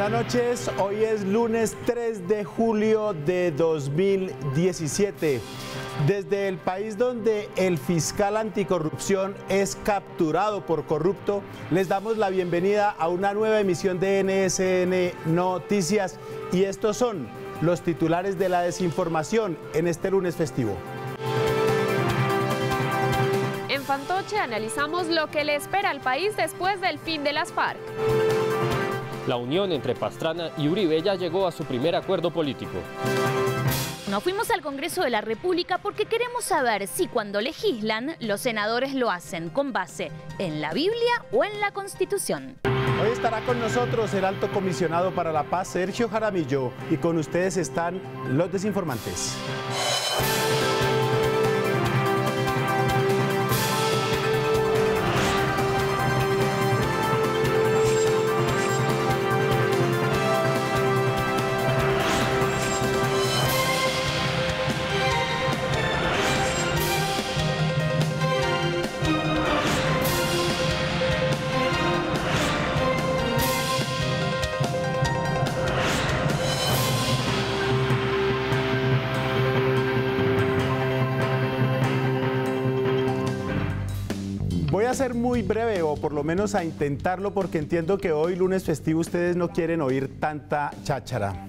Buenas noches, hoy es lunes 3 de julio de 2017. Desde el país donde el fiscal anticorrupción es capturado por corrupto, les damos la bienvenida a una nueva emisión de NSN Noticias y estos son los titulares de la desinformación en este lunes festivo. En Fantoche analizamos lo que le espera al país después del fin de las FARC. La unión entre Pastrana y Uribe ya llegó a su primer acuerdo político. Nos fuimos al Congreso de la República porque queremos saber si cuando legislan, los senadores lo hacen con base en la Biblia o en la Constitución. Hoy estará con nosotros el Alto Comisionado para la Paz, Sergio Jaramillo, y con ustedes están los desinformantes. Voy a ser muy breve, o por lo menos a intentarlo, porque entiendo que hoy, lunes festivo, ustedes no quieren oír tanta cháchara.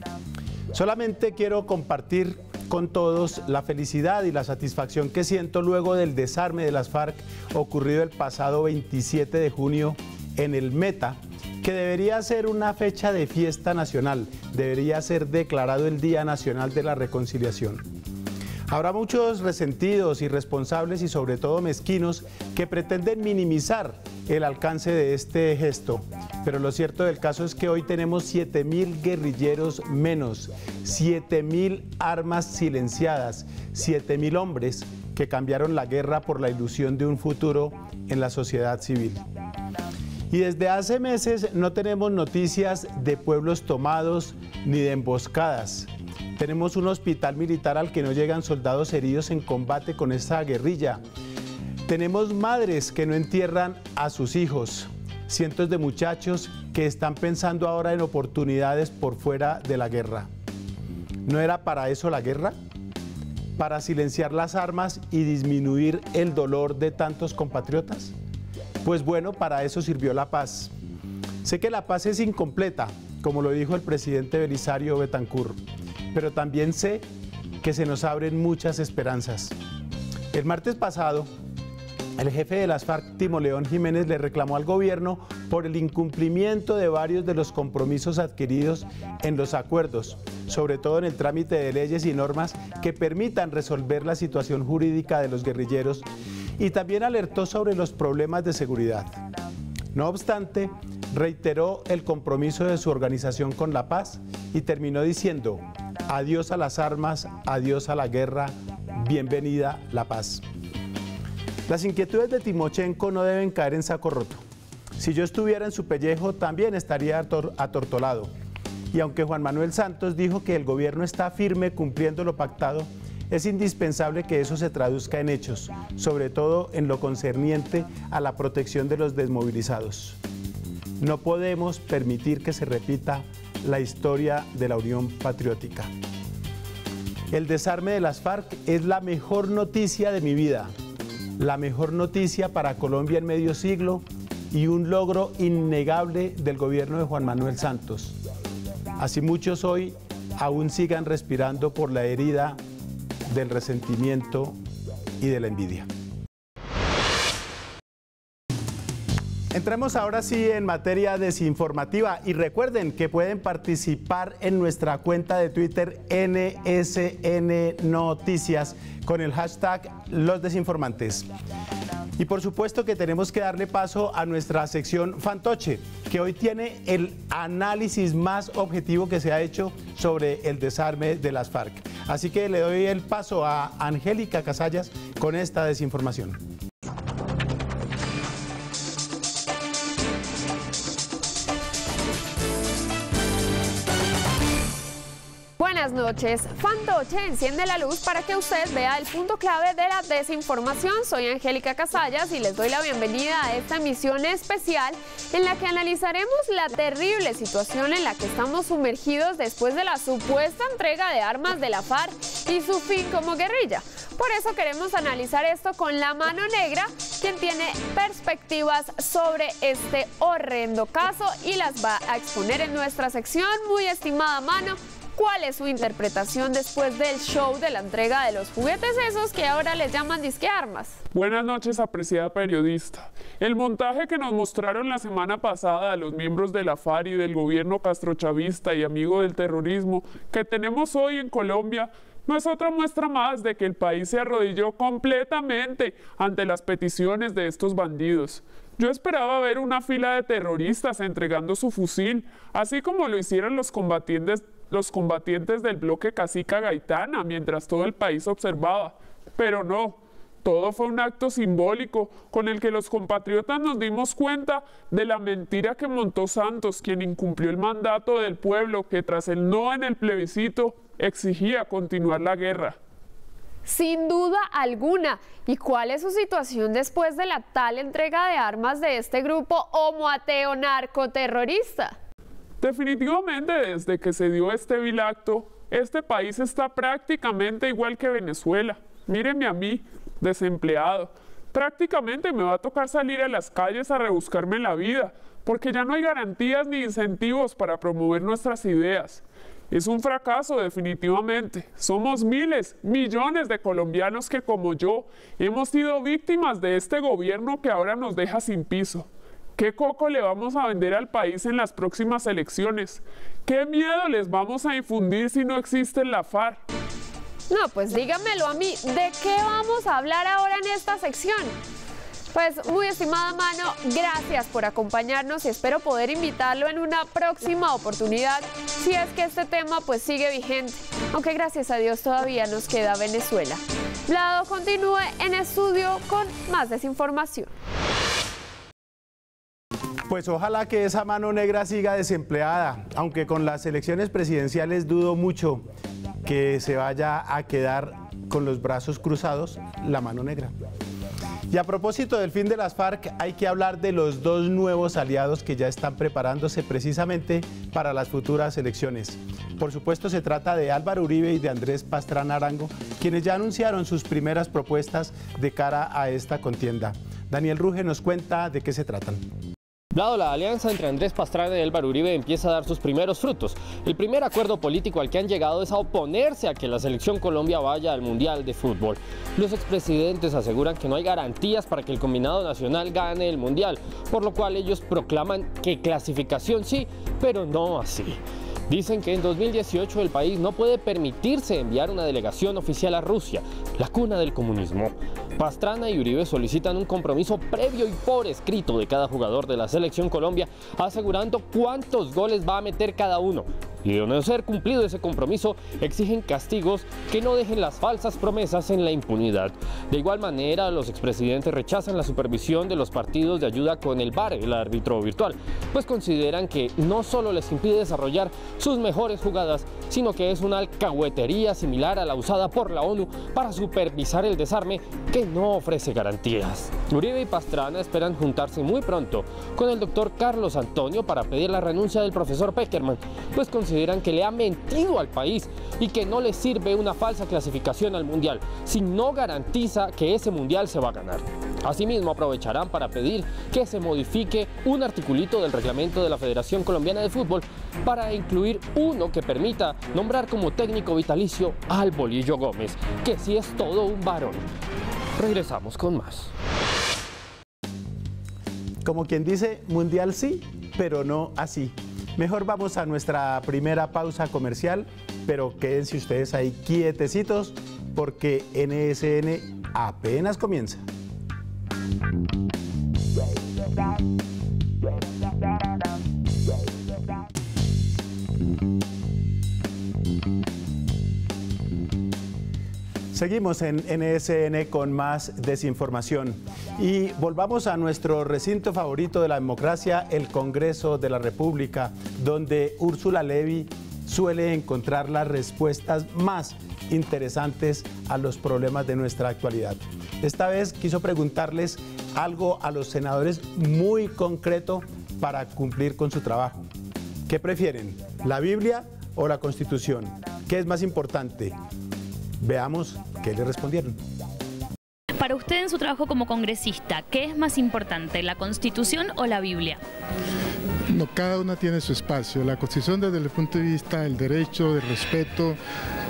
Solamente quiero compartir con todos la felicidad y la satisfacción que siento luego del desarme de las FARC ocurrido el pasado 27 de junio en el Meta, que debería ser una fecha de fiesta nacional, debería ser declarado el Día Nacional de la Reconciliación. Habrá muchos resentidos, irresponsables y sobre todo mezquinos que pretenden minimizar el alcance de este gesto. Pero lo cierto del caso es que hoy tenemos 7.000 guerrilleros menos, 7.000 armas silenciadas, 7.000 hombres que cambiaron la guerra por la ilusión de un futuro en la sociedad civil. Y desde hace meses no tenemos noticias de pueblos tomados ni de emboscadas. Tenemos un hospital militar al que no llegan soldados heridos en combate con esta guerrilla. Tenemos madres que no entierran a sus hijos. Cientos de muchachos que están pensando ahora en oportunidades por fuera de la guerra. ¿No era para eso la guerra? ¿Para silenciar las armas y disminuir el dolor de tantos compatriotas? Pues bueno, para eso sirvió la paz. Sé que la paz es incompleta, como lo dijo el presidente Belisario Betancur, pero también sé que se nos abren muchas esperanzas. El martes pasado, el jefe de las FARC, Timo León Jiménez, le reclamó al gobierno por el incumplimiento de varios de los compromisos adquiridos en los acuerdos, sobre todo en el trámite de leyes y normas que permitan resolver la situación jurídica de los guerrilleros, y también alertó sobre los problemas de seguridad. No obstante, reiteró el compromiso de su organización con la paz y terminó diciendo: adiós a las armas, adiós a la guerra, bienvenida la paz. Las inquietudes de Timochenko no deben caer en saco roto. Si yo estuviera en su pellejo, también estaría atortolado. Y aunque Juan Manuel Santos dijo que el gobierno está firme cumpliendo lo pactado, es indispensable que eso se traduzca en hechos, sobre todo en lo concerniente a la protección de los desmovilizados. No podemos permitir que se repita la historia de la Unión Patriótica. El desarme de las FARC es la mejor noticia de mi vida, la mejor noticia para Colombia en medio siglo y un logro innegable del gobierno de Juan Manuel Santos. Así muchos hoy aún sigan respirando por la herida del resentimiento y de la envidia. Entremos ahora sí en materia desinformativa y recuerden que pueden participar en nuestra cuenta de Twitter NSN Noticias con el hashtag Los Desinformantes. Y por supuesto que tenemos que darle paso a nuestra sección Fantoche, que hoy tiene el análisis más objetivo que se ha hecho sobre el desarme de las FARC. Así que le doy el paso a Angélica Casallas con esta desinformación. buenas noches. Fantoche enciende la luz para que usted vea el punto clave de la desinformación. Soy Angélica Casallas y les doy la bienvenida a esta emisión especial en la que analizaremos la terrible situación en la que estamos sumergidos después de la supuesta entrega de armas de la FARC y su fin como guerrilla. Por eso queremos analizar esto con la Mano Negra, quien tiene perspectivas sobre este horrendo caso y las va a exponer en nuestra sección. Muy estimada Mano, ¿cuál es su interpretación después del show de la entrega de los juguetes esos que ahora les llaman disque armas? Buenas noches, apreciada periodista. El montaje que nos mostraron la semana pasada a los miembros de la FARC y del gobierno castrochavista y amigo del terrorismo que tenemos hoy en Colombia no es otra muestra más de que el país se arrodilló completamente ante las peticiones de estos bandidos. Yo esperaba ver una fila de terroristas entregando su fusil, así como lo hicieron los combatientes del bloque Cacica Gaitana, mientras todo el país observaba. Pero no, todo fue un acto simbólico con el que los compatriotas nos dimos cuenta de la mentira que montó Santos, quien incumplió el mandato del pueblo que tras el no en el plebiscito exigía continuar la guerra. Sin duda alguna. ¿Y cuál es su situación después de la tal entrega de armas de este grupo homoateo narcoterrorista? Definitivamente, desde que se dio este vil acto, este país está prácticamente igual que Venezuela. Mírenme a mí, desempleado. Prácticamente me va a tocar salir a las calles a rebuscarme la vida, porque ya no hay garantías ni incentivos para promover nuestras ideas. Es un fracaso definitivamente. Somos miles, millones de colombianos que como yo hemos sido víctimas de este gobierno que ahora nos deja sin piso. ¿Qué coco le vamos a vender al país en las próximas elecciones? ¿Qué miedo les vamos a infundir si no existe la FARC? No, pues dígamelo a mí, ¿de qué vamos a hablar ahora en esta sección? Pues muy estimada Mano, gracias por acompañarnos y espero poder invitarlo en una próxima oportunidad si es que este tema pues sigue vigente, aunque gracias a Dios todavía nos queda Venezuela. Vlado continúe en estudio con más desinformación. Pues ojalá que esa Mano Negra siga desempleada, aunque con las elecciones presidenciales dudo mucho que se vaya a quedar con los brazos cruzados la Mano Negra. Y a propósito del fin de las FARC, hay que hablar de los dos nuevos aliados que ya están preparándose precisamente para las futuras elecciones. Por supuesto, se trata de Álvaro Uribe y de Andrés Pastrana Arango, quienes ya anunciaron sus primeras propuestas de cara a esta contienda. Daniel Ruge nos cuenta de qué se tratan. Vlado, la alianza entre Andrés Pastrana y Álvaro Uribe empieza a dar sus primeros frutos. El primer acuerdo político al que han llegado es a oponerse a que la selección Colombia vaya al Mundial de Fútbol. Los expresidentes aseguran que no hay garantías para que el combinado nacional gane el Mundial, por lo cual ellos proclaman que clasificación sí, pero no así. Dicen que en 2018 el país no puede permitirse enviar una delegación oficial a Rusia, la cuna del comunismo. Pastrana y Uribe solicitan un compromiso previo y por escrito de cada jugador de la selección Colombia, asegurando cuántos goles va a meter cada uno. Y de no ser cumplido ese compromiso, exigen castigos que no dejen las falsas promesas en la impunidad. De igual manera, los expresidentes rechazan la supervisión de los partidos de ayuda con el VAR, el árbitro virtual, pues consideran que no solo les impide desarrollar sus mejores jugadas, sino que es una alcahuetería similar a la usada por la ONU para supervisar el desarme que no ofrece garantías. Uribe y Pastrana esperan juntarse muy pronto con el doctor Carlos Antonio para pedir la renuncia del profesor Peckerman, pues consideran que le ha mentido al país y que no le sirve una falsa clasificación al Mundial si no garantiza que ese Mundial se va a ganar. Asimismo, aprovecharán para pedir que se modifique un articulito del reglamento de la Federación Colombiana de Fútbol para incluir uno que permita nombrar como técnico vitalicio al Bolillo Gómez, que sí es todo un varón. Regresamos con más. Como quien dice, Mundial sí, pero no así. Mejor vamos a nuestra primera pausa comercial, pero quédense ustedes ahí quietecitos porque NSN apenas comienza. Seguimos en NSN con más desinformación y volvamos a nuestro recinto favorito de la democracia, el Congreso de la República, donde Úrsula Levy suele encontrar las respuestas más interesantes a los problemas de nuestra actualidad. Esta vez quiso preguntarles algo a los senadores muy concreto para cumplir con su trabajo. ¿Qué prefieren, la Biblia o la Constitución? ¿Qué es más importante? Veamos qué le respondieron. Para usted en su trabajo como congresista, ¿qué es más importante, la Constitución o la Biblia? No, cada una tiene su espacio. La Constitución desde el punto de vista del derecho, del respeto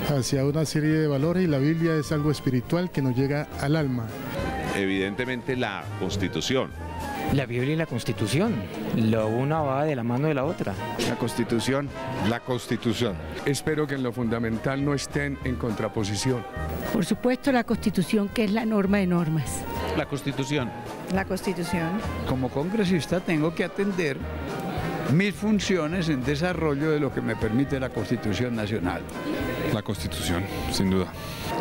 hacia una serie de valores, y la Biblia es algo espiritual que nos llega al alma. Evidentemente la Constitución. La Biblia y la Constitución, la una va de la mano de la otra. La Constitución. La Constitución. Espero que en lo fundamental no estén en contraposición. Por supuesto, la Constitución, que es la norma de normas. La Constitución. La Constitución. Como congresista tengo que atender mis funciones en desarrollo de lo que me permite la Constitución Nacional. La Constitución, sin duda.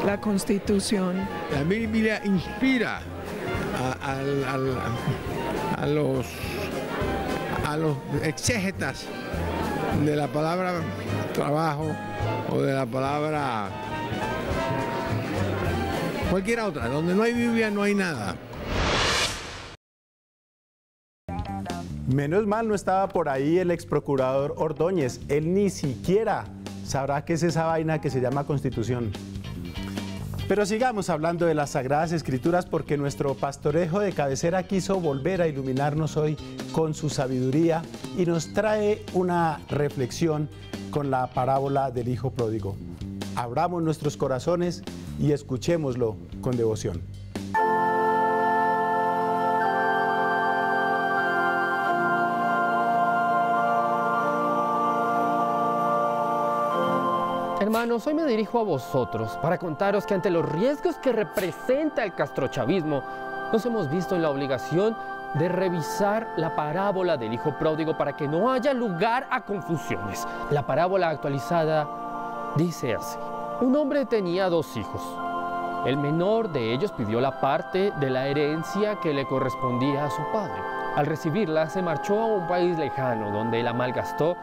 La Constitución. La Biblia inspira a los exégetas de la palabra trabajo o de la palabra cualquier otra. Donde no hay Biblia no hay nada. Menos mal no estaba por ahí el ex procurador Ordóñez. Él ni siquiera sabrá qué es esa vaina que se llama Constitución. Pero sigamos hablando de las Sagradas Escrituras, porque nuestro pastorejo de cabecera quiso volver a iluminarnos hoy con su sabiduría y nos trae una reflexión con la parábola del Hijo Pródigo. Abramos nuestros corazones y escuchémoslo con devoción. Hermanos, hoy me dirijo a vosotros para contaros que ante los riesgos que representa el castrochavismo, nos hemos visto en la obligación de revisar la parábola del Hijo Pródigo para que no haya lugar a confusiones. La parábola actualizada dice así: un hombre tenía 2 hijos. El menor de ellos pidió la parte de la herencia que le correspondía a su padre. Al recibirla, se marchó a un país lejano donde la malgastó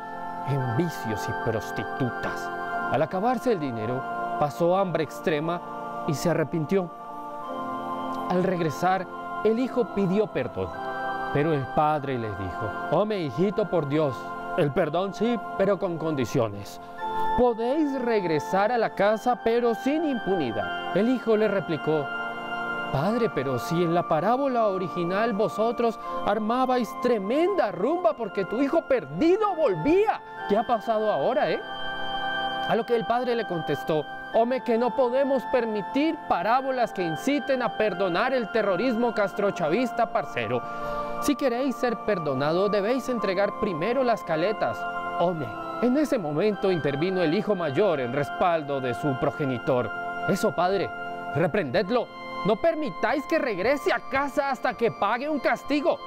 en vicios y prostitutas. Al acabarse el dinero, pasó hambre extrema y se arrepintió. Al regresar, el hijo pidió perdón, pero el padre le dijo: «Hombre, hijito, por Dios, el perdón sí, pero con condiciones. Podéis regresar a la casa, pero sin impunidad». El hijo le replicó: «Padre, pero si en la parábola original vosotros armabais tremenda rumba porque tu hijo perdido volvía. ¿Qué ha pasado ahora, A lo que el padre le contestó: «Hombre, que no podemos permitir parábolas que inciten a perdonar el terrorismo castrochavista, parcero. Si queréis ser perdonado, debéis entregar primero las caletas. Hombre». En ese momento intervino el hijo mayor en respaldo de su progenitor: «Eso, padre, reprendedlo. No permitáis que regrese a casa hasta que pague un castigo».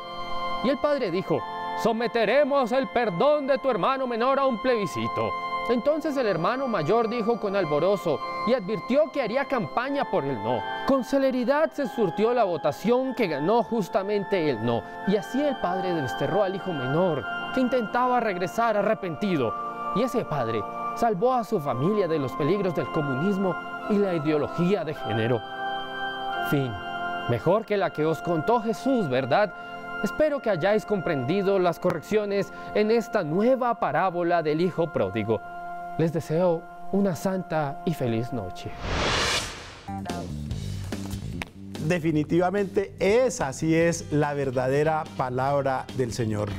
Y el padre dijo: «Someteremos el perdón de tu hermano menor a un plebiscito». Entonces el hermano mayor dijo con alborozo y advirtió que haría campaña por el no. Con celeridad se surtió la votación, que ganó justamente el no. Y así el padre desterró al hijo menor, que intentaba regresar arrepentido. Y ese padre salvó a su familia de los peligros del comunismo y la ideología de género. Fin. Mejor que la que os contó Jesús, ¿verdad? Espero que hayáis comprendido las correcciones en esta nueva parábola del Hijo Pródigo. Les deseo una santa y feliz noche. Definitivamente esa sí es la verdadera palabra del Señor.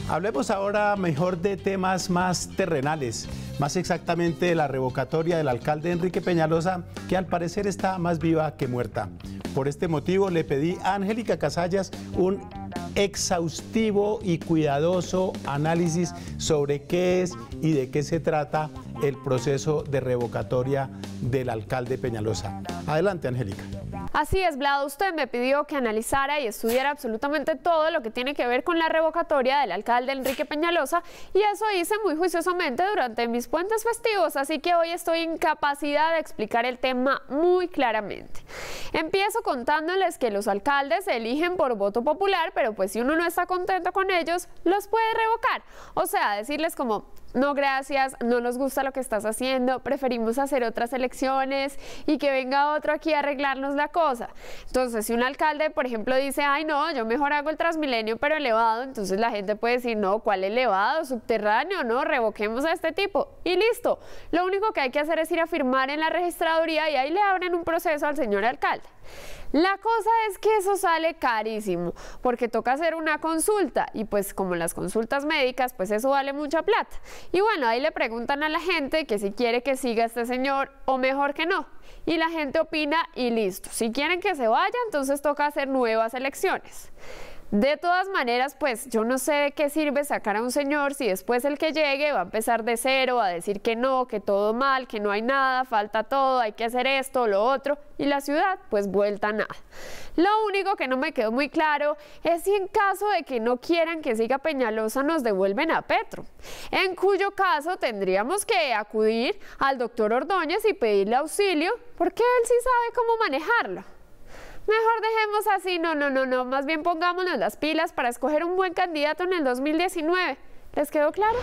Hablemos ahora mejor de temas más terrenales, más exactamente de la revocatoria del alcalde Enrique Peñalosa, que al parecer está más viva que muerta. Por este motivo le pedí a Angélica Casallas un exhaustivo y cuidadoso análisis sobre qué es y de qué se trata el proceso de revocatoria del alcalde Peñalosa. Adelante, Angélica. Así es, Vlado, usted me pidió que analizara y estudiara absolutamente todo lo que tiene que ver con la revocatoria del alcalde Enrique Peñalosa, y eso hice muy juiciosamente durante mis puentes festivos, así que hoy estoy en capacidad de explicar el tema muy claramente. Empiezo contándoles que los alcaldes se eligen por voto popular, pero pues si uno no está contento con ellos, los puede revocar. O sea, decirles como: no gracias, no nos gusta lo que estás haciendo, preferimos hacer otras elecciones y que venga otro aquí a arreglarnos la cosa. Entonces, si un alcalde, por ejemplo, dice: ay no, yo mejor hago el Transmilenio pero elevado, entonces la gente puede decir: no, ¿cuál elevado? Subterráneo, no, revoquemos a este tipo y listo. Lo único que hay que hacer es ir a firmar en la registraduría y ahí le abren un proceso al señor alcalde. La cosa es que eso sale carísimo, porque toca hacer una consulta y pues como las consultas médicas, pues eso vale mucha plata. Y bueno, ahí le preguntan a la gente que si quiere que siga este señor o mejor que no. Y la gente opina y listo. Si quieren que se vaya, entonces toca hacer nuevas elecciones. De todas maneras, pues yo no sé de qué sirve sacar a un señor si después el que llegue va a empezar de cero, a decir que no, que todo mal, que no hay nada, falta todo, hay que hacer esto, lo otro, y la ciudad pues vuelta a nada. Lo único que no me quedó muy claro es si en caso de que no quieran que siga Peñalosa nos devuelven a Petro, en cuyo caso tendríamos que acudir al doctor Ordóñez y pedirle auxilio, porque él sí sabe cómo manejarlo. Mejor dejemos así, no, más bien pongámonos las pilas para escoger un buen candidato en el 2019. ¿Les quedó claro?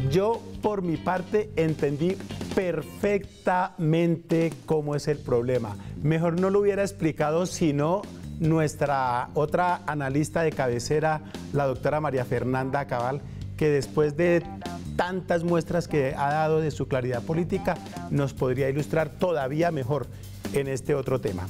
Yo, por mi parte, entendí perfectamente cómo es el problema. Mejor no lo hubiera explicado, sino nuestra otra analista de cabecera, la doctora María Fernanda Cabal, que después de tantas muestras que ha dado de su claridad política, nos podría ilustrar todavía mejor en este otro tema.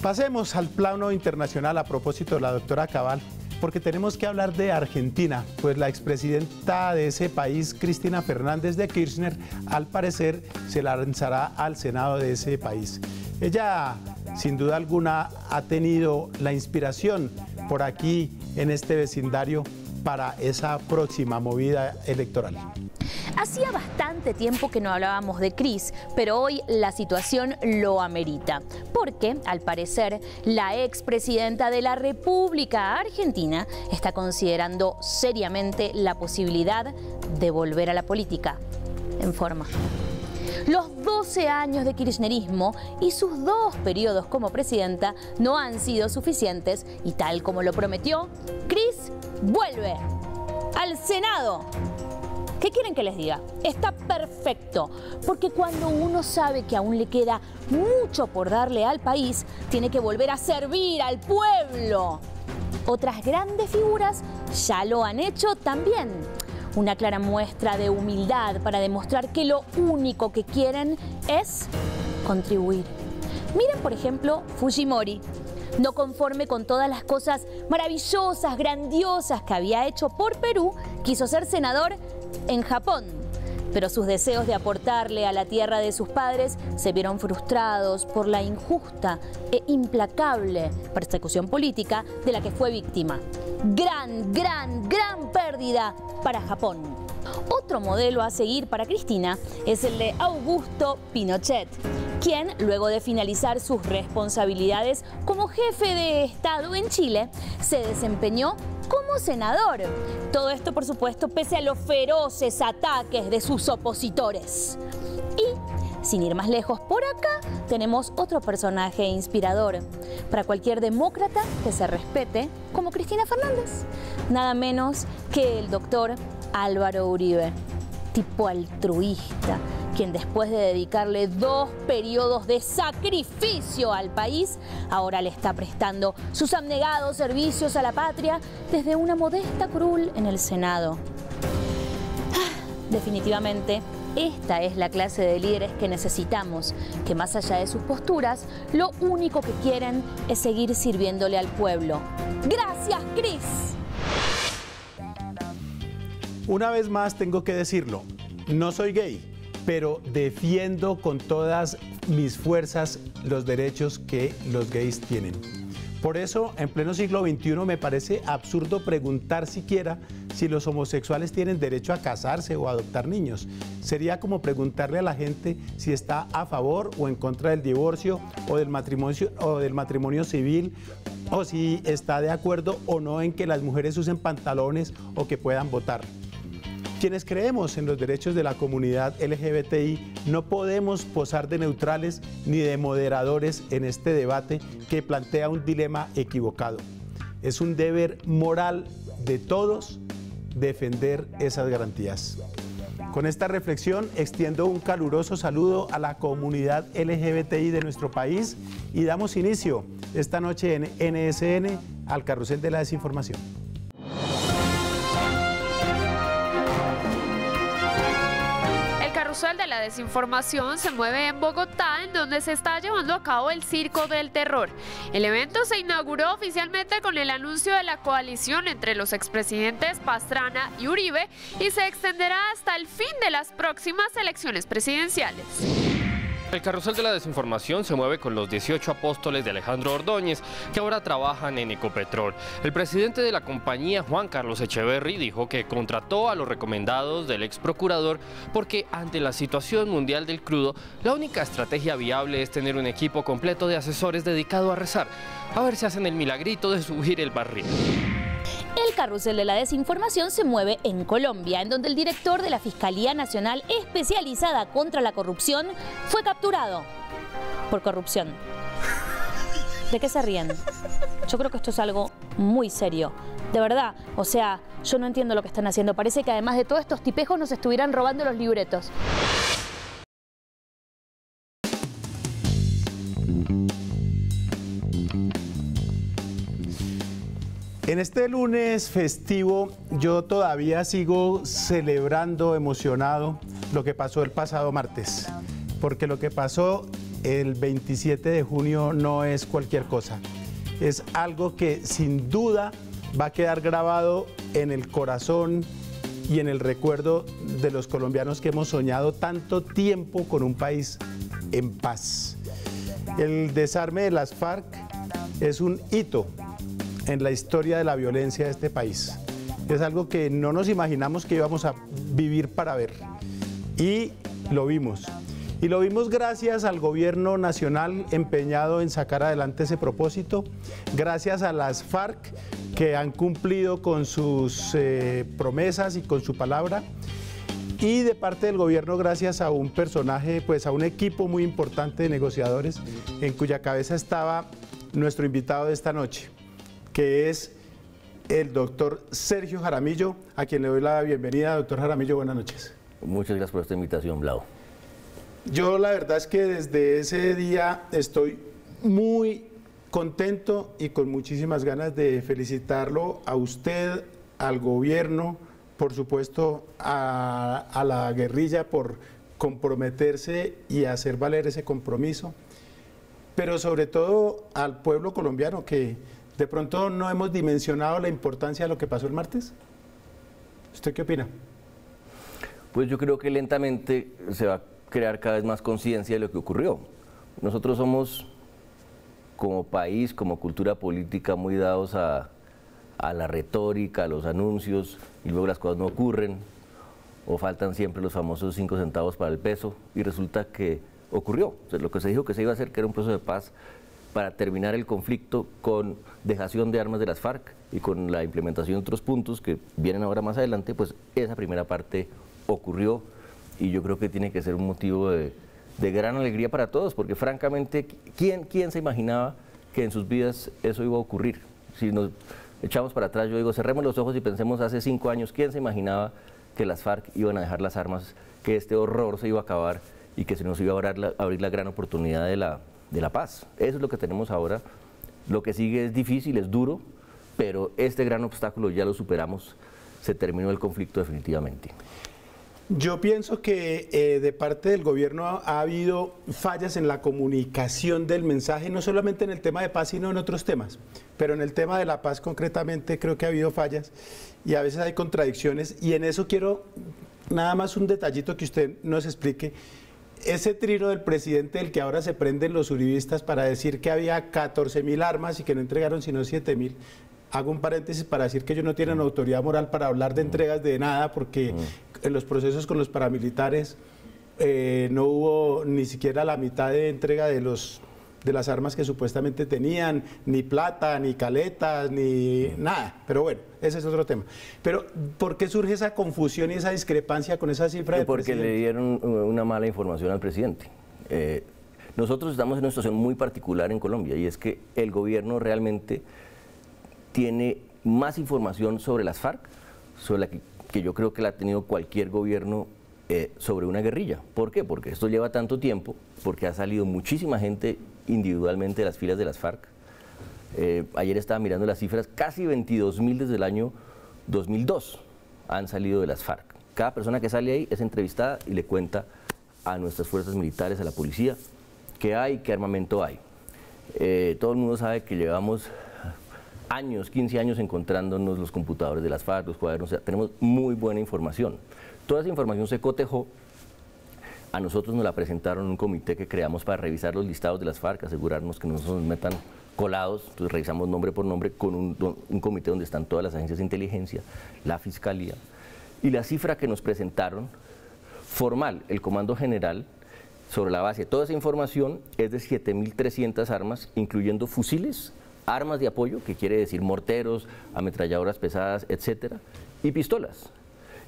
Pasemos al plano internacional a propósito de la doctora Cabal, porque tenemos que hablar de Argentina, pues la expresidenta de ese país, Cristina Fernández de Kirchner, al parecer se lanzará al Senado de ese país. Ella, sin duda alguna, ha tenido la inspiración por aquí en este vecindario para esa próxima movida electoral. Hacía bastante tiempo que no hablábamos de Cris, pero hoy la situación lo amerita, porque al parecer la expresidenta de la República Argentina está considerando seriamente la posibilidad de volver a la política en forma. Los 12 años de kirchnerismo y sus 2 periodos como presidenta no han sido suficientes y tal como lo prometió, Cris vuelve al Senado. ¿Qué quieren que les diga? Está perfecto, porque cuando uno sabe que aún le queda mucho por darle al país, tiene que volver a servir al pueblo. Otras grandes figuras ya lo han hecho también. Una clara muestra de humildad para demostrar que lo único que quieren es contribuir. Miren, por ejemplo, Fujimori. No conforme con todas las cosas maravillosas, grandiosas que había hecho por Perú, quiso ser senador en Japón. Pero sus deseos de aportarle a la tierra de sus padres se vieron frustrados por la injusta e implacable persecución política de la que fue víctima. Gran pérdida para Japón. Otro modelo a seguir para Cristina es el de Augusto Pinochet, quien, luego de finalizar sus responsabilidades como jefe de Estado en Chile, se desempeñó como senador. Todo esto, por supuesto, pese a los feroces ataques de sus opositores. Y, sin ir más lejos, por acá tenemos otro personaje inspirador para cualquier demócrata que se respete, como Cristina Fernández. Nada menos que el doctor Álvaro Uribe, tipo altruista, quien después de dedicarle 2 periodos de sacrificio al país, ahora le está prestando sus abnegados servicios a la patria desde una modesta curul en el Senado. Definitivamente, esta es la clase de líderes que necesitamos, que más allá de sus posturas, lo único que quieren es seguir sirviéndole al pueblo. ¡Gracias, Cris! Una vez más tengo que decirlo, no soy gay, pero defiendo con todas mis fuerzas los derechos que los gays tienen. Por eso, en pleno siglo XXI, me parece absurdo preguntar siquiera si los homosexuales tienen derecho a casarse o a adoptar niños. Sería como preguntarle a la gente si está a favor o en contra del divorcio o del matrimonio civil, o si está de acuerdo o no en que las mujeres usen pantalones o que puedan votar. Quienes creemos en los derechos de la comunidad LGBTI no podemos posar de neutrales ni de moderadores en este debate que plantea un dilema equivocado. Es un deber moral de todos defender esas garantías. Con esta reflexión extiendo un caluroso saludo a la comunidad LGBTI de nuestro país y damos inicio esta noche en NSN al Carrusel de la Desinformación. El Carrusel de la Desinformación se mueve en Bogotá, en donde se está llevando a cabo el Circo del Terror. El evento se inauguró oficialmente con el anuncio de la coalición entre los expresidentes Pastrana y Uribe y se extenderá hasta el fin de las próximas elecciones presidenciales. El Carrusel de la Desinformación se mueve con los 18 apóstoles de Alejandro Ordóñez, que ahora trabajan en Ecopetrol. El presidente de la compañía, Juan Carlos Echeverry, dijo que contrató a los recomendados del ex procurador porque ante la situación mundial del crudo, la única estrategia viable es tener un equipo completo de asesores dedicado a rezar, a ver si hacen el milagrito de subir el barril. El Carrusel de la Desinformación se mueve en Colombia, en donde el director de la Fiscalía Nacional Especializada contra la Corrupción fue capturado por corrupción. ¿De qué se ríen? Yo creo que esto es algo muy serio. De verdad, o sea, yo no entiendo lo que están haciendo. Parece que además de todos estos tipejos nos estuvieran robando los libretos. En este lunes festivo yo todavía sigo celebrando, emocionado, lo que pasó el pasado martes, porque lo que pasó el 27 de junio no es cualquier cosa, es algo que sin duda va a quedar grabado en el corazón y en el recuerdo de los colombianos que hemos soñado tanto tiempo con un país en paz. El desarme de las FARC es un hito en la historia de la violencia de este país. Es algo que no nos imaginamos que íbamos a vivir para ver. Y lo vimos. Y lo vimos gracias al gobierno nacional empeñado en sacar adelante ese propósito, gracias a las FARC que han cumplido con sus promesas y con su palabra, y de parte del gobierno gracias a un personaje, pues a un equipo muy importante de negociadores en cuya cabeza estaba nuestro invitado de esta noche, que es el doctor Sergio Jaramillo, a quien le doy la bienvenida. Doctor Jaramillo, buenas noches. Muchas gracias por esta invitación, Blau. Yo la verdad es que desde ese día estoy muy contento y con muchísimas ganas de felicitarlo a usted, al gobierno, por supuesto a la guerrilla por comprometerse y hacer valer ese compromiso, pero sobre todo al pueblo colombiano que de pronto no hemos dimensionado la importancia de lo que pasó el martes. ¿Usted qué opina? Pues yo creo que lentamente se va a crear cada vez más conciencia de lo que ocurrió. Nosotros somos, como país, como cultura política, muy dados a la retórica, a los anuncios, y luego las cosas no ocurren, o faltan siempre los famosos 5 centavos para el peso, y resulta que ocurrió. O sea, lo que se dijo que se iba a hacer, que era un proceso de paz, para terminar el conflicto con dejación de armas de las FARC y con la implementación de otros puntos que vienen ahora más adelante, pues esa primera parte ocurrió y yo creo que tiene que ser un motivo de gran alegría para todos, porque francamente, ¿quién se imaginaba que en sus vidas eso iba a ocurrir? Si nos echamos para atrás, yo digo, cerremos los ojos y pensemos hace 5 años, ¿quién se imaginaba que las FARC iban a dejar las armas, que este horror se iba a acabar y que se nos iba a abrir la gran oportunidad de la paz? Eso es lo que tenemos ahora. Lo que sigue es difícil, es duro, pero este gran obstáculo ya lo superamos, se terminó el conflicto definitivamente. Yo pienso que de parte del gobierno ha habido fallas en la comunicación del mensaje, no solamente en el tema de paz, sino en otros temas. Pero en el tema de la paz concretamente creo que ha habido fallas y a veces hay contradicciones, y en eso quiero nada más un detallito que usted nos explique. ese trino del presidente del que ahora se prenden los uribistas para decir que había 14.000 armas y que no entregaron sino 7.000. Hago un paréntesis para decir que ellos no tienen autoridad moral para hablar de entregas de nada, porque en los procesos con los paramilitares no hubo ni siquiera la mitad de entrega de las armas que supuestamente tenían, ni plata, ni caletas, ni nada. Pero bueno, ese es otro tema. Pero, ¿por qué surge esa confusión y esa discrepancia con esa cifra? Porque le dieron una mala información al presidente. Nosotros estamos en una situación muy particular en Colombia, y es que el gobierno realmente tiene más información sobre las FARC, sobre la que yo creo que la ha tenido cualquier gobierno sobre una guerrilla. ¿Por qué? Porque esto lleva tanto tiempo, porque ha salido muchísima gente individualmente de las filas de las FARC. Ayer estaba mirando las cifras, casi 22.000 desde el año 2002 han salido de las FARC. Cada persona que sale ahí es entrevistada y le cuenta a nuestras fuerzas militares, a la policía, qué hay, qué armamento hay. Todo el mundo sabe que llevamos años, 15 años encontrándonos los computadores de las FARC, los cuadernos, o sea, tenemos muy buena información. Toda esa información se cotejó, a nosotros nos la presentaron en un comité que creamos para revisar los listados de las FARC, asegurarnos que no nos metan colados, entonces revisamos nombre por nombre con un comité donde están todas las agencias de inteligencia, la Fiscalía, y la cifra que nos presentaron, formal, el Comando General, sobre la base de toda esa información, es de 7.300 armas, incluyendo fusiles, armas de apoyo, que quiere decir morteros, ametralladoras pesadas, etcétera, y pistolas.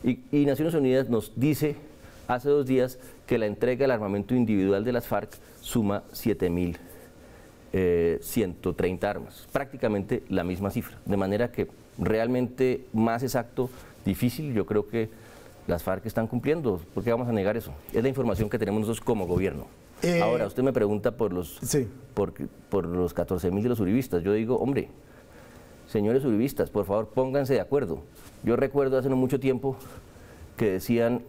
Y Naciones Unidas nos dice hace 2 días que la entrega del armamento individual de las FARC suma 7.130 armas, prácticamente la misma cifra, de manera que realmente más exacto, difícil. Yo creo que las FARC están cumpliendo. ¿Por qué vamos a negar eso? Es la información que tenemos nosotros como gobierno. Ahora, usted me pregunta por los 14.000 de los uribistas. Yo digo, hombre, señores uribistas, por favor, pónganse de acuerdo. Yo recuerdo hace no mucho tiempo que decían,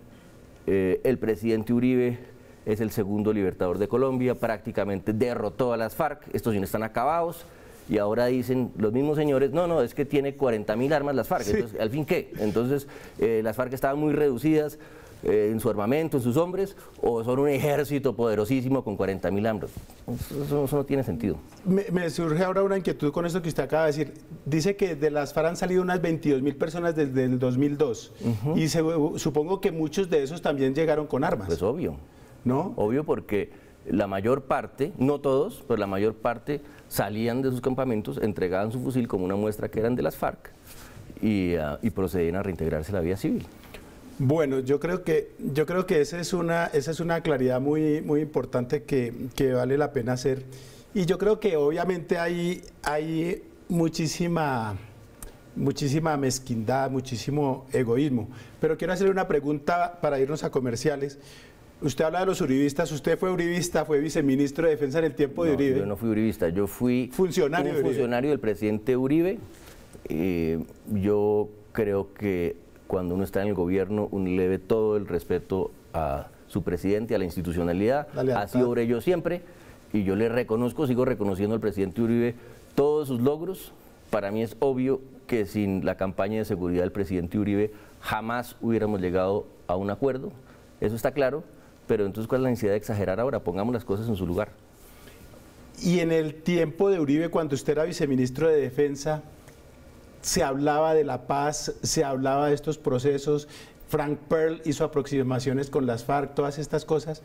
el presidente Uribe es el segundo libertador de Colombia, prácticamente derrotó a las FARC, estos sí están acabados, y ahora dicen los mismos señores, no, es que tiene 40.000 armas las FARC, entonces, ¿al fin qué? Entonces, las FARC estaban muy reducidas en su armamento, en sus hombres, o son un ejército poderosísimo con 40.000 armas. Eso no tiene sentido. Me surge ahora una inquietud con esto que usted acaba de decir. Dice que de las FARC han salido unas 22.000 personas desde el 2002, y supongo que muchos de esos también llegaron con armas. Pues obvio. ¿No? Obvio, porque la mayor parte, no todos, pero la mayor parte salían de sus campamentos, entregaban su fusil como una muestra que eran de las FARC y procedían a reintegrarse a la vida civil. Bueno, yo creo que esa es una claridad muy, muy importante que vale la pena hacer. Y yo creo que obviamente hay muchísima mezquindad, muchísimo egoísmo. Pero quiero hacerle una pregunta para irnos a comerciales. Usted habla de los uribistas, usted fue uribista, fue viceministro de Defensa en el tiempo de Uribe. Yo no fui uribista, yo fui funcionario del presidente Uribe. Yo creo que cuando uno está en el gobierno, uno le debe todo el respeto a su presidente, a la institucionalidad. Así obré yo siempre, y yo le reconozco, sigo reconociendo al presidente Uribe todos sus logros. Para mí es obvio que sin la campaña de seguridad del presidente Uribe jamás hubiéramos llegado a un acuerdo, eso está claro, pero entonces ¿cuál es la necesidad de exagerar ahora? Pongamos las cosas en su lugar. Y en el tiempo de Uribe, cuando usted era viceministro de Defensa, se hablaba de la paz, se hablaba de estos procesos, Frank Pearl hizo aproximaciones con las FARC, todas estas cosas.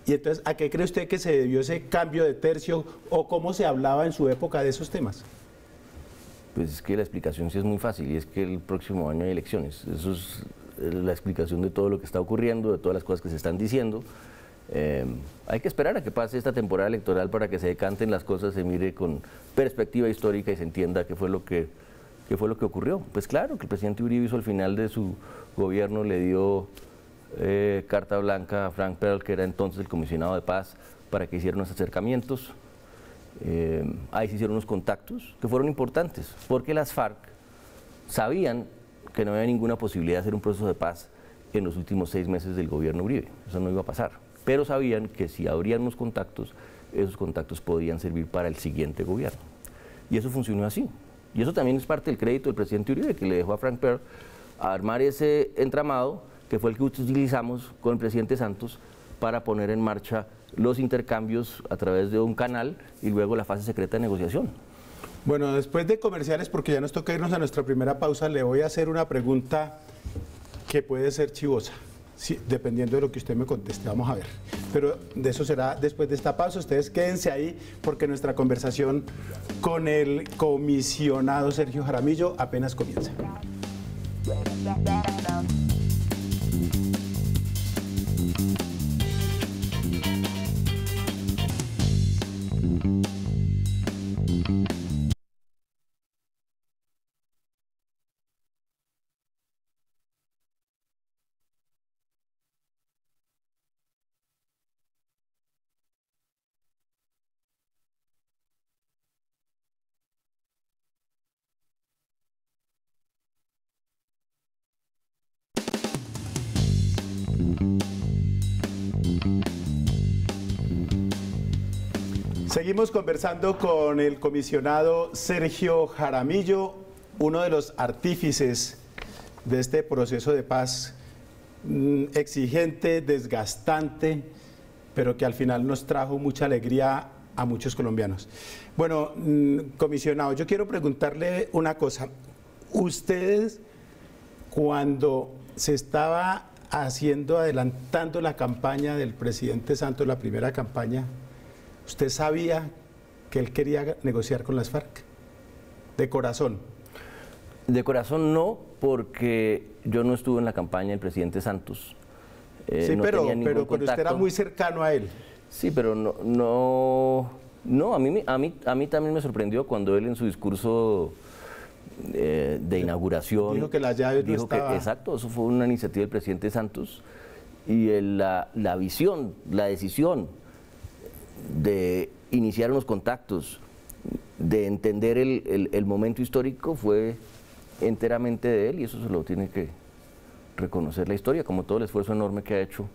Y entonces, ¿a qué cree usted que se debió ese cambio de tercio o cómo se hablaba en su época de esos temas? Pues es que la explicación sí es muy fácil, y es que el próximo año hay elecciones. Eso es la explicación de todo lo que está ocurriendo, de todas las cosas que se están diciendo. Hay que esperar a que pase esta temporada electoral para que se decanten las cosas, se mire con perspectiva histórica y se entienda qué fue lo que ocurrió. Pues claro, que el presidente Uribe hizo al final de su gobierno, le dio carta blanca a Frank Pearl, que era entonces el comisionado de paz, para que hicieran unos acercamientos. Ahí se hicieron unos contactos que fueron importantes, porque las FARC sabían que no había ninguna posibilidad de hacer un proceso de paz en los últimos 6 meses del gobierno Uribe. Eso no iba a pasar. Pero sabían que si abrían unos contactos, esos contactos podían servir para el siguiente gobierno. Y eso funcionó así. Y eso también es parte del crédito del presidente Uribe, que le dejó a Frank Pearl a armar ese entramado, que fue el que utilizamos con el presidente Santos para poner en marcha los intercambios a través de un canal y luego la fase secreta de negociación. Bueno, después de comerciales, porque ya nos toca irnos a nuestra primera pausa, le voy a hacer una pregunta que puede ser chivosa, sí, dependiendo de lo que usted me conteste. Vamos a ver. Pero de eso será después de esta pausa. Ustedes quédense ahí porque nuestra conversación con el comisionado Sergio Jaramillo apenas comienza. Seguimos conversando con el comisionado Sergio Jaramillo, uno de los artífices de este proceso de paz exigente, desgastante, pero que al final nos trajo mucha alegría a muchos colombianos. Bueno, comisionado, yo quiero preguntarle una cosa. Ustedes, cuando se estaba adelantando la campaña del presidente Santos, la primera campaña, ¿usted sabía que él quería negociar con las FARC? ¿De corazón? De corazón no, porque yo no estuve en la campaña del presidente Santos. Sí, no pero usted era muy cercano a él. Sí, pero no, a mí también me sorprendió cuando él en su discurso de inauguración dijo que las llaves no estaban. Exacto, eso fue una iniciativa del presidente Santos, y la visión, la decisión de iniciar unos contactos, de entender el momento histórico fue enteramente de él, y eso se lo tiene que reconocer la historia, como todo el esfuerzo enorme que ha hecho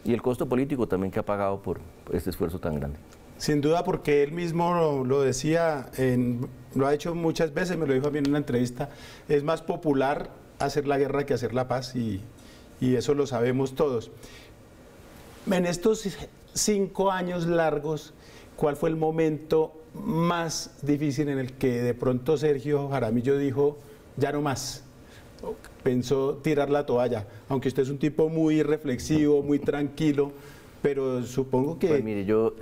y el costo político también que ha pagado por este esfuerzo tan grande. Sin duda, porque él mismo lo decía, lo ha hecho muchas veces, me lo dijo a mí en una entrevista, es más popular hacer la guerra que hacer la paz, y eso lo sabemos todos. En estos 5 años largos, ¿cuál fue el momento más difícil en el que de pronto Sergio Jaramillo dijo, ya no más? Pensó tirar la toalla, aunque usted es un tipo muy reflexivo, muy tranquilo, pero supongo que... Pues mire, yo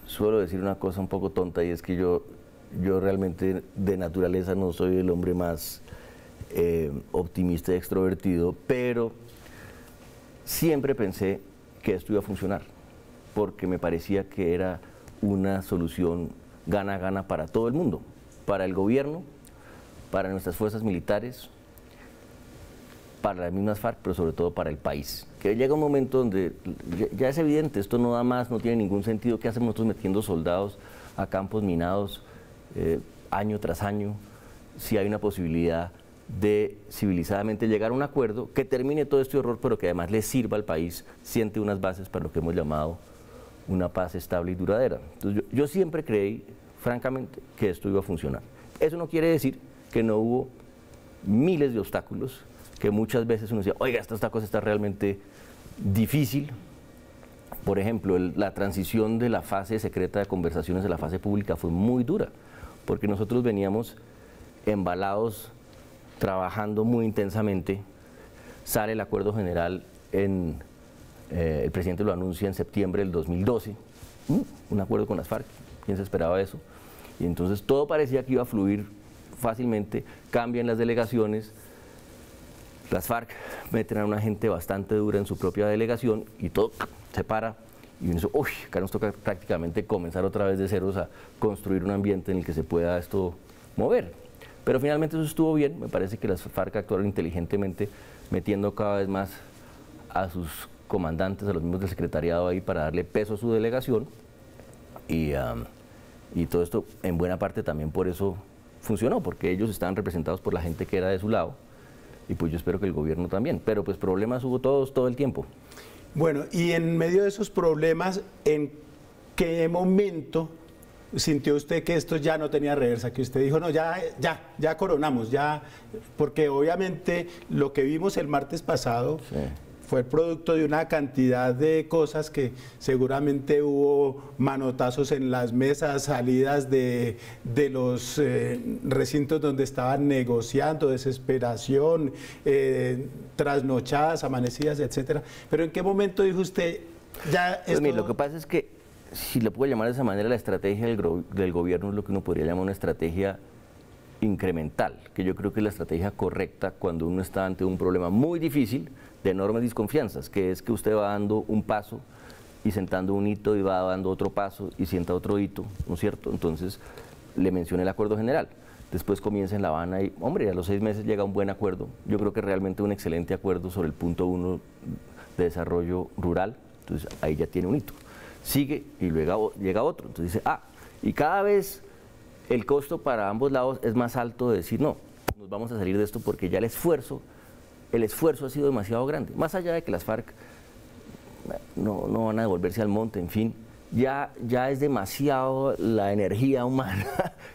suelo decir una cosa un poco tonta, y es que yo realmente de naturaleza no soy el hombre más optimista y extrovertido, pero siempre pensé que esto iba a funcionar, porque me parecía que era una solución gana-gana para todo el mundo, para el gobierno, para nuestras fuerzas militares, para las mismas FARC, pero sobre todo para el país. Que llega un momento donde ya es evidente, esto no da más, no tiene ningún sentido. ¿Qué hacemos nosotros metiendo soldados a campos minados año tras año, si hay una posibilidad de civilizadamente llegar a un acuerdo que termine todo este horror, pero que además le sirva al país, siente unas bases para lo que hemos llamado una paz estable y duradera? Entonces, yo siempre creí, francamente, que esto iba a funcionar. Eso no quiere decir que no hubo miles de obstáculos, que muchas veces uno decía, oiga, esta cosa está realmente difícil. Por ejemplo, la transición de la fase secreta de conversaciones a la fase pública fue muy dura, porque nosotros veníamos embalados, trabajando muy intensamente. Sale el acuerdo general, el presidente lo anuncia en septiembre del 2012, un acuerdo con las FARC, ¿quién se esperaba eso? Y entonces todo parecía que iba a fluir fácilmente, cambian las delegaciones, las FARC meten a una gente bastante dura en su propia delegación y todo se para, y uno dice, uy, acá nos toca prácticamente comenzar otra vez de ceros a construir un ambiente en el que se pueda esto mover. Pero finalmente eso estuvo bien, me parece que las FARC actuaron inteligentemente, metiendo cada vez más a sus comandantes, a los miembros del secretariado ahí para darle peso a su delegación, y todo esto en buena parte también por eso funcionó, porque ellos estaban representados por la gente que era de su lado, y pues yo espero que el gobierno también, pero pues problemas hubo todo el tiempo. Bueno, y en medio de esos problemas, ¿en qué momento sintió usted que esto ya no tenía reversa, que usted dijo, no, ya coronamos, ya, porque obviamente lo que vimos el martes pasado, sí, fue producto de una cantidad de cosas que seguramente hubo manotazos en las mesas, salidas de los recintos donde estaban negociando, desesperación, trasnochadas, amanecidas, etcétera. Pero ¿en qué momento dijo usted ya esto? Pues mire, lo que pasa es que, si le puedo llamar de esa manera, la estrategia del gobierno es lo que uno podría llamar una estrategia incremental, que yo creo que es la estrategia correcta cuando uno está ante un problema muy difícil, de enormes desconfianzas, que es que usted va dando un paso y sentando un hito y va dando otro paso y sienta otro hito, ¿no es cierto? Entonces, le mencioné el acuerdo general. Después comienza en La Habana y, hombre, a los 6 meses llega un buen acuerdo. Yo creo que realmente un excelente acuerdo sobre el punto 1 de desarrollo rural. Entonces, ahí ya tiene un hito. Sigue y luego llega otro. Entonces dice, y cada vez el costo para ambos lados es más alto de decir, no, nos vamos a salir de esto porque ya el esfuerzo ha sido demasiado grande. Más allá de que las FARC no van a devolverse al monte, en fin, ya es demasiado la energía humana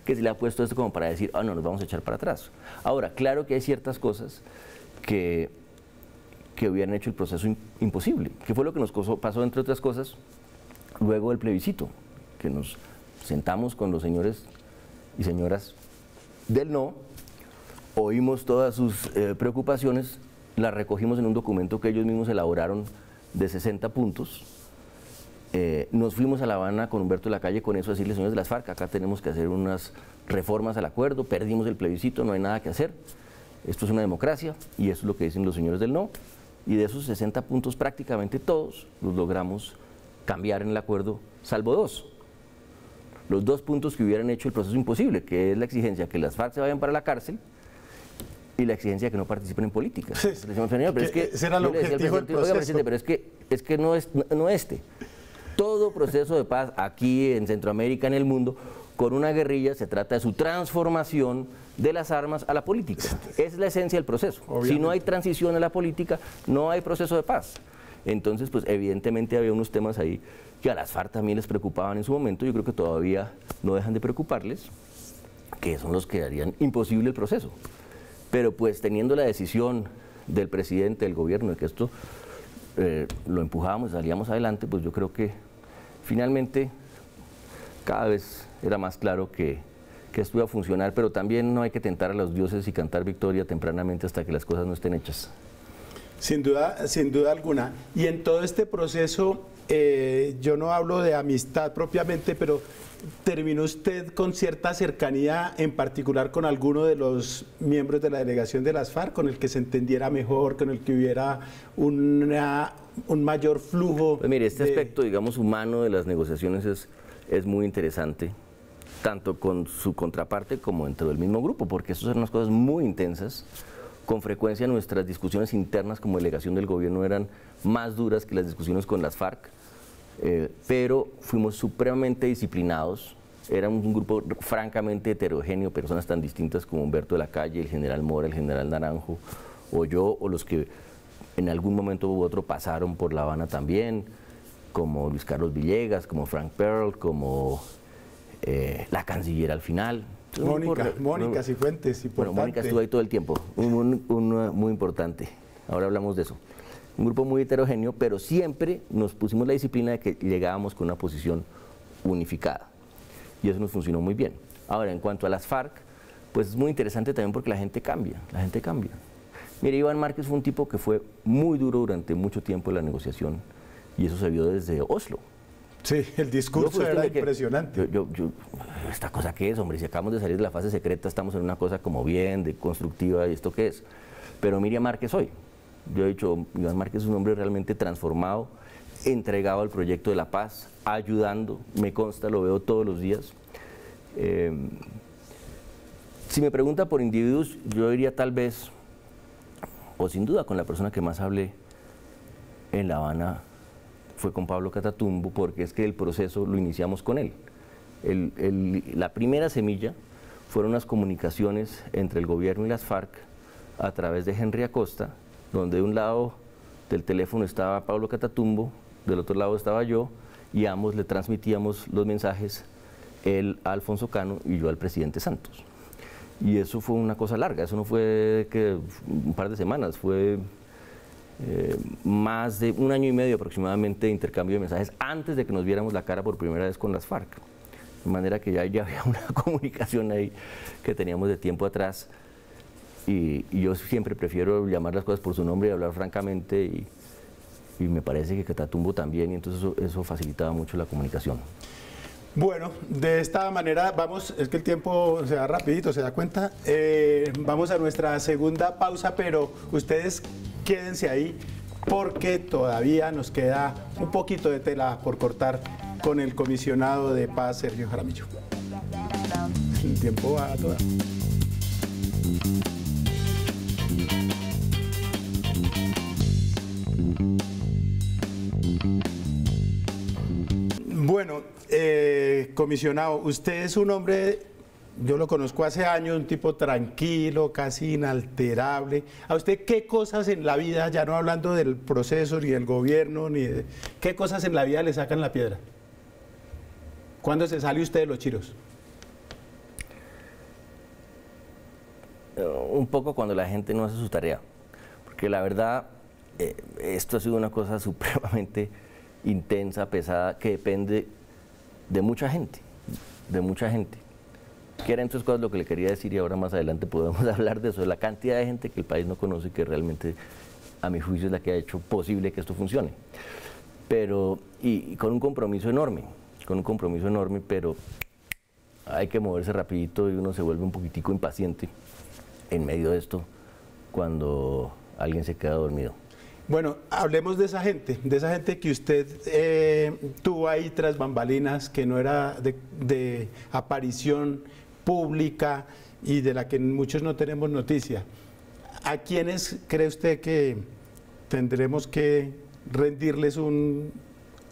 que se le ha puesto esto como para decir, no, nos vamos a echar para atrás. Ahora, claro que hay ciertas cosas que hubieran hecho el proceso imposible, que fue lo que nos pasó, entre otras cosas, luego del plebiscito, que nos sentamos con los señores y señoras del no, oímos todas sus preocupaciones, las recogimos en un documento que ellos mismos elaboraron de 60 puntos. Nos fuimos a La Habana con Humberto Lacalle con eso, a decirle, señores de las FARC, acá tenemos que hacer unas reformas al acuerdo, perdimos el plebiscito, no hay nada que hacer, esto es una democracia y eso es lo que dicen los señores del no, y de esos 60 puntos prácticamente todos los logramos cambiar en el acuerdo, salvo 2. Los 2 puntos que hubieran hecho el proceso imposible, que es la exigencia que las FARC se vayan para la cárcel y la exigencia de que no participen en política. Pero es que, ese era el objetivo del proceso. Pero es que no este. Todo proceso de paz aquí en Centroamérica, en el mundo, con una guerrilla, se trata de su transformación de las armas a la política. Esa es la esencia del proceso. Obviamente. Si no hay transición a la política, no hay proceso de paz. Entonces, pues evidentemente había unos temas ahí que a las FARC también les preocupaban en su momento, yo creo que todavía no dejan de preocuparles, que son los que harían imposible el proceso. Pero pues teniendo la decisión del presidente, del gobierno, de que esto lo empujábamos, salíamos adelante, pues yo creo que finalmente cada vez era más claro que esto iba a funcionar, pero también no hay que tentar a los dioses y cantar victoria tempranamente hasta que las cosas no estén hechas. Sin duda alguna. Y en todo este proceso, yo no hablo de amistad propiamente, pero ¿terminó usted con cierta cercanía, en particular con alguno de los miembros de la delegación de las FARC, con el que se entendiera mejor, con el que hubiera un mayor flujo? Pues mire, este aspecto, digamos, humano de las negociaciones es muy interesante, tanto con su contraparte como dentro del mismo grupo, porque eso son unas cosas muy intensas. Con frecuencia nuestras discusiones internas como delegación del gobierno eran más duras que las discusiones con las FARC, pero fuimos supremamente disciplinados. Éramos un grupo francamente heterogéneo, personas tan distintas como Humberto Lacalle, el general Mora, el general Naranjo, o yo, o los que en algún momento u otro pasaron por La Habana también, como Luis Carlos Villegas, como Frank Pearl, como la canciller al final. Mónica Cifuentes, importante. Bueno, Mónica estuvo ahí todo el tiempo, muy importante. Ahora hablamos de eso. Un grupo muy heterogéneo, pero siempre nos pusimos la disciplina de que llegábamos con una posición unificada. Y eso nos funcionó muy bien. Ahora, en cuanto a las FARC, pues es muy interesante también porque la gente cambia. Mire, Iván Márquez fue un tipo que fue muy duro durante mucho tiempo en la negociación, y eso se vio desde Oslo. Sí, el discurso era impresionante. ¿Esta cosa qué es, hombre? Si acabamos de salir de la fase secreta, estamos en una cosa como bien, de constructiva, ¿y esto qué es? Pero Miriam Márquez hoy. Yo he dicho, Iván Márquez es un hombre realmente transformado, entregado al proyecto de la paz, ayudando, me consta, lo veo todos los días. Si me pregunta por individuos, yo diría tal vez, o sin duda con la persona que más hablé en La Habana, fue con Pablo Catatumbo, porque es que el proceso lo iniciamos con él. La primera semilla fueron unas comunicaciones entre el gobierno y las FARC a través de Henry Acosta, donde de un lado del teléfono estaba Pablo Catatumbo, del otro lado estaba yo, y ambos le transmitíamos los mensajes, él a Alfonso Cano y yo al presidente Santos. Y eso fue una cosa larga, eso no fue que un par de semanas, fue más de 1 año y medio aproximadamente de intercambio de mensajes antes de que nos viéramos la cara por primera vez con las FARC. De manera que ya había una comunicación ahí que teníamos de tiempo atrás. Y yo siempre prefiero llamar las cosas por su nombre y hablar francamente, y me parece que Catatumbo también, y entonces eso facilitaba mucho la comunicación. Bueno, de esta manera vamos, es que el tiempo se va rapidito, ¿se da cuenta? Vamos a nuestra segunda pausa, pero ustedes quédense ahí porque todavía nos queda un poquito de tela por cortar con el comisionado de paz, Sergio Jaramillo. El tiempo va a toda. Bueno, comisionado, usted es un hombre, yo lo conozco hace años, un tipo tranquilo, casi inalterable. ¿A usted qué cosas en la vida, ya no hablando del proceso ni del gobierno, ni de qué cosas en la vida le sacan la piedra? ¿Cuándo se sale usted de los chiros? Un poco cuando la gente no hace su tarea, porque la verdad esto ha sido una cosa supremamente intensa, pesada, que depende de mucha gente, que era entonces cosas lo que le quería decir, y ahora más adelante podemos hablar de eso, de la cantidad de gente que el país no conoce, que realmente a mi juicio es la que ha hecho posible que esto funcione, pero y con un compromiso enorme, pero hay que moverse rapidito y uno se vuelve un poquitico impaciente en medio de esto cuando alguien se queda dormido. Bueno, hablemos de esa gente que usted tuvo ahí tras bambalinas, que no era de aparición pública y de la que muchos no tenemos noticia. ¿A quiénes cree usted que tendremos que rendirles un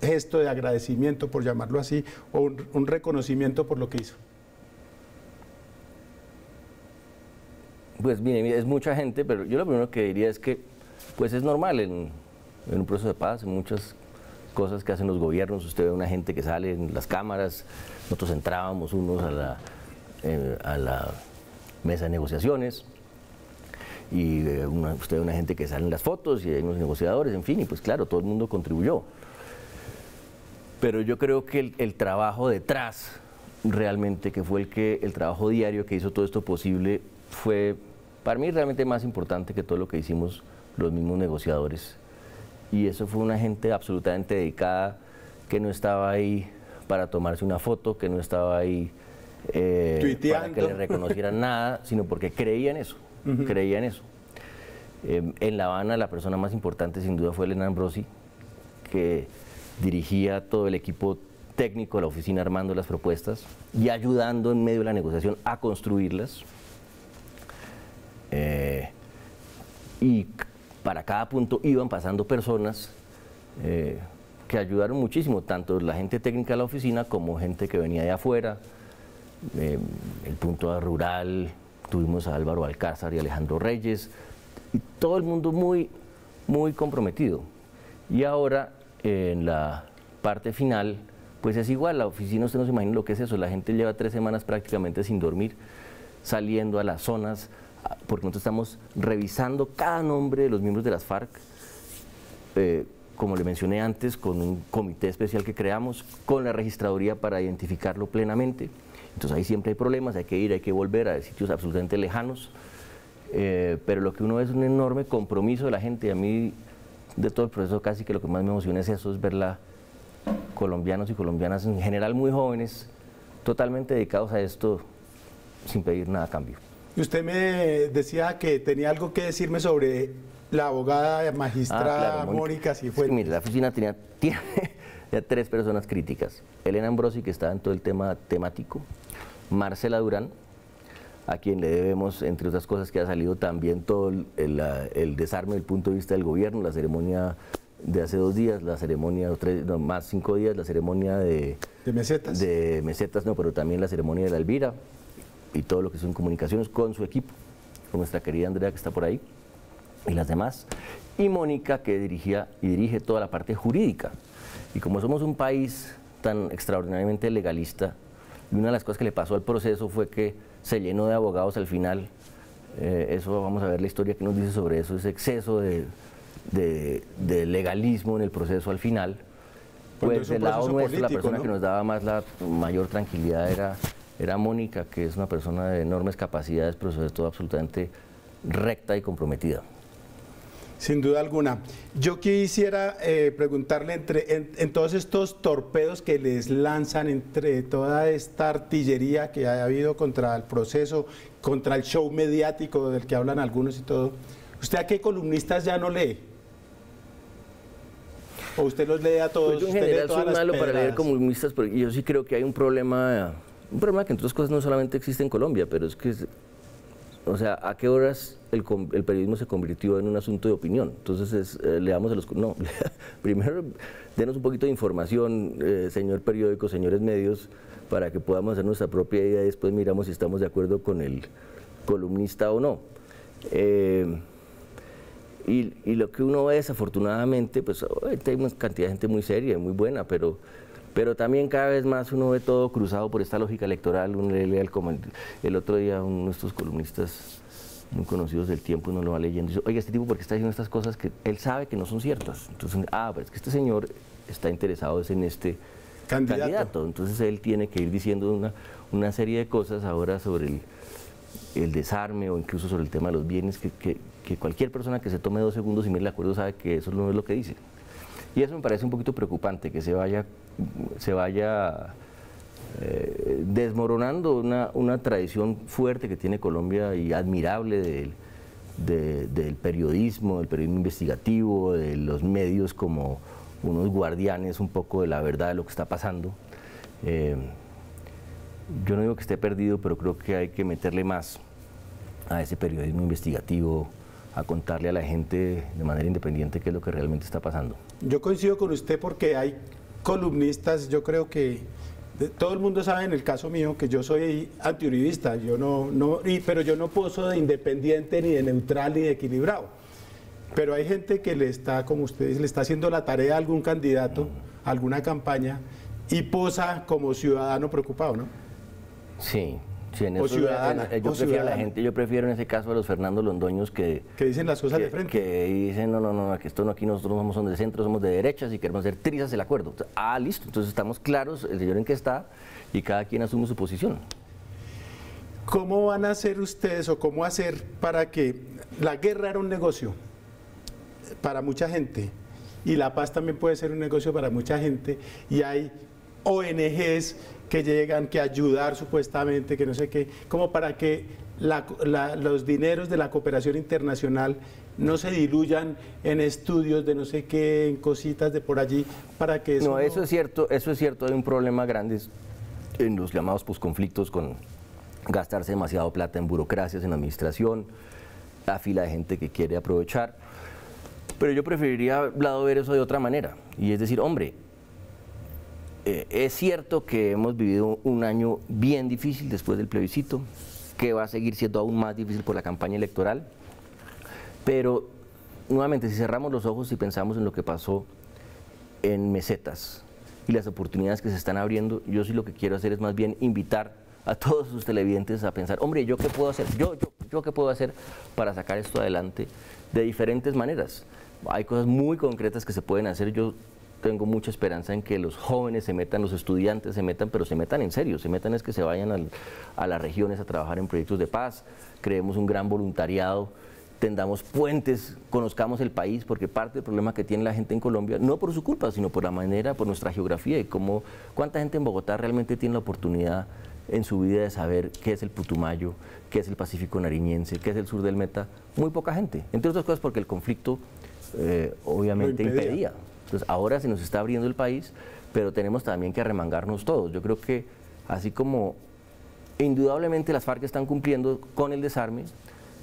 gesto de agradecimiento, por llamarlo así, o un reconocimiento por lo que hizo? Pues mire, es mucha gente, pero yo lo primero que diría es que pues es normal en un proceso de paz, en muchas cosas que hacen los gobiernos. Usted ve una gente que sale en las cámaras, nosotros entrábamos unos a la mesa de negociaciones, y usted ve una gente que sale en las fotos y hay unos negociadores, en fin, y pues claro, todo el mundo contribuyó. Pero yo creo que el trabajo detrás, realmente, que fue el trabajo diario que hizo todo esto posible, fue para mí realmente más importante que todo lo que hicimos los mismos negociadores. Y eso fue una gente absolutamente dedicada, que no estaba ahí para tomarse una foto, que no estaba ahí para que le reconocieran nada, sino porque creía en eso, creía en eso. En La Habana la persona más importante sin duda fue Elena Ambrosi, que dirigía todo el equipo técnico de la oficina armando las propuestas y ayudando en medio de la negociación a construirlas. Y para cada punto iban pasando personas que ayudaron muchísimo, tanto la gente técnica de la oficina como gente que venía de afuera. El punto rural, tuvimos a Álvaro Alcázar y Alejandro Reyes, y todo el mundo muy comprometido. Y ahora, en la parte final, pues es igual, la oficina, usted no se imagina lo que es eso, la gente lleva 3 semanas prácticamente sin dormir, saliendo a las zonas, porque nosotros estamos revisando cada nombre de los miembros de las FARC, como le mencioné antes, con un comité especial que creamos, con la registraduría para identificarlo plenamente. Entonces ahí siempre hay problemas, hay que ir, hay que volver a sitios absolutamente lejanos, pero lo que uno ve es un enorme compromiso de la gente, y a mí de todo el proceso casi que lo que más me emociona es eso, es ver colombianos y colombianas en general muy jóvenes, totalmente dedicados a esto sin pedir nada a cambio. Y usted me decía que tenía algo que decirme sobre la abogada magistrada claro, Mónica Cifuentes. Mire, la oficina tiene ya 3 personas críticas. Elena Ambrosi, que está en todo el tema temático. Marcela Durán, a quien le debemos, entre otras cosas, que ha salido también todo el desarme del punto de vista del gobierno, la ceremonia de hace 2 días, la ceremonia, más 5 días, la ceremonia de mesetas. De mesetas, no, pero también la ceremonia de la Elvira, y todo lo que son comunicaciones con su equipo, con nuestra querida Andrea, que está por ahí, y las demás, y Mónica, que dirigía y dirige toda la parte jurídica. Y como somos un país tan extraordinariamente legalista, y una de las cosas que le pasó al proceso fue que se llenó de abogados al final. Eso, vamos a ver la historia que nos dice sobre eso, ese exceso de de legalismo en el proceso al final. Pues del lado nuestro, la persona que nos daba más la mayor tranquilidad era Mónica, que es una persona de enormes capacidades, pero sobre todo absolutamente recta y comprometida. Sin duda alguna. Yo quisiera preguntarle, en todos estos torpedos que les lanzan, entre toda esta artillería que ha habido contra el proceso, contra el show mediático del que hablan algunos y todo, ¿usted a qué columnistas ya no lee? ¿O usted los lee a todos? Pues yo en general soy malo para leer columnistas, porque yo sí creo que hay un problema que entre otras cosas no solamente existe en Colombia, pero es que, o sea, ¿a qué horas el periodismo se convirtió en un asunto de opinión? Entonces, leamos a los... No, primero denos un poquito de información, señor periódico, señores medios, para que podamos hacer nuestra propia idea y después miramos si estamos de acuerdo con el columnista o no. Y lo que uno ve desafortunadamente, pues hay una cantidad de gente muy seria, muy buena, pero también cada vez más uno ve todo cruzado por esta lógica electoral. Uno lee como el otro día uno de estos columnistas muy conocidos del Tiempo, uno lo va leyendo y dice, oye, este tipo, ¿por qué está diciendo estas cosas que él sabe que no son ciertas? Entonces, pero es que este señor está interesado en este candidato. Entonces él tiene que ir diciendo una serie de cosas ahora sobre el desarme o incluso sobre el tema de los bienes que cualquier persona que se tome 2 segundos y mire el acuerdo sabe que eso no es lo que dice. Y eso me parece un poquito preocupante, que se vaya desmoronando una tradición fuerte que tiene Colombia y admirable del periodismo investigativo, de los medios como unos guardianes un poco de la verdad de lo que está pasando. Yo no digo que esté perdido, pero creo que hay que meterle más a ese periodismo investigativo, a contarle a la gente de manera independiente qué es lo que realmente está pasando. Yo coincido con usted porque hay columnistas, yo creo que todo el mundo sabe en el caso mío que yo soy antiuribista, pero yo no poso de independiente, ni de neutral, ni de equilibrado. Pero hay gente que le está, como ustedes, le está haciendo la tarea a algún candidato, a alguna campaña, y posa como ciudadano preocupado, ¿no? Sí. Sí, en eso, yo prefiero en ese caso a los Fernando Londoños que dicen las cosas de frente. Que dicen, no, que esto no, aquí nosotros no somos de centro, somos de derechas y queremos hacer trizas el acuerdo. Listo, entonces estamos claros, el señor en qué está y cada quien asume su posición. ¿Cómo van a hacer ustedes o cómo hacer para que la guerra era un negocio para mucha gente y la paz también puede ser un negocio para mucha gente y hay ONGs que llegan, que ayudar supuestamente, que no sé qué, como para que los dineros de la cooperación internacional no se diluyan en estudios de no sé qué, en cositas de por allí, para que eso... No, eso es cierto, hay un problema grande en los llamados posconflictos con gastarse demasiado plata en burocracias, en administración, la fila de gente que quiere aprovechar, pero yo preferiría ver eso de otra manera, y es decir, hombre, es cierto que hemos vivido un año bien difícil después del plebiscito, que va a seguir siendo aún más difícil por la campaña electoral, pero nuevamente si cerramos los ojos y pensamos en lo que pasó en Mesetas y las oportunidades que se están abriendo, yo sí lo que quiero hacer es más bien invitar a todos sus televidentes a pensar, hombre, ¿yo qué puedo hacer? ¿Yo qué puedo hacer para sacar esto adelante de diferentes maneras? Hay cosas muy concretas que se pueden hacer. Yo tengo mucha esperanza en que los jóvenes se metan, los estudiantes se metan, pero se metan en serio, es que se vayan a las regiones a trabajar en proyectos de paz, creemos un gran voluntariado, tendamos puentes, conozcamos el país, porque parte del problema que tiene la gente en Colombia, no por su culpa, sino por la manera, por nuestra geografía y cuánta gente en Bogotá realmente tiene la oportunidad en su vida de saber qué es el Putumayo, qué es el Pacífico Nariñense, qué es el sur del Meta, muy poca gente, entre otras cosas porque el conflicto obviamente impedía. Entonces ahora se nos está abriendo el país, pero tenemos también que arremangarnos todos. Yo creo que así como indudablemente las FARC están cumpliendo con el desarme,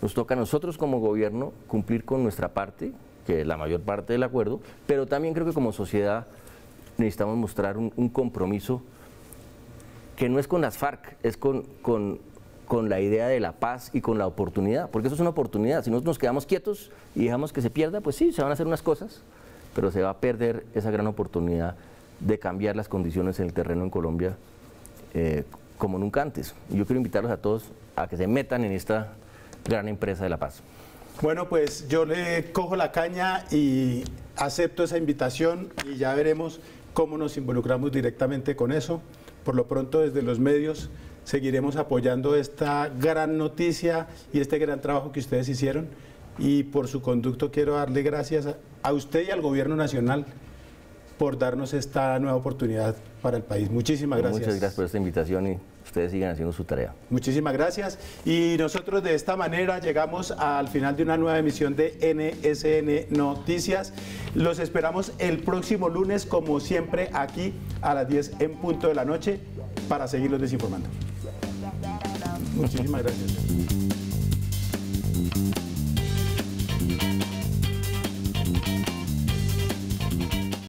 nos toca a nosotros como gobierno cumplir con nuestra parte, que es la mayor parte del acuerdo, pero también creo que como sociedad necesitamos mostrar un compromiso que no es con las FARC, es con la idea de la paz y con la oportunidad, porque eso es una oportunidad. Si nosotros nos quedamos quietos y dejamos que se pierda, pues sí, se van a hacer unas cosas, pero se va a perder esa gran oportunidad de cambiar las condiciones en el terreno en Colombia como nunca antes. Y yo quiero invitarlos a todos a que se metan en esta gran empresa de la paz. Bueno, pues yo le cojo la caña y acepto esa invitación y ya veremos cómo nos involucramos directamente con eso. Por lo pronto, desde los medios seguiremos apoyando esta gran noticia y este gran trabajo que ustedes hicieron. Y por su conducto quiero darle gracias a usted y al Gobierno Nacional por darnos esta nueva oportunidad para el país. Muchísimas gracias. Muchas gracias por esta invitación y ustedes sigan haciendo su tarea. Muchísimas gracias. Y nosotros de esta manera llegamos al final de una nueva emisión de NSN Noticias. Los esperamos el próximo lunes, como siempre, aquí a las 10 en punto de la noche para seguirlos desinformando. Muchísimas gracias.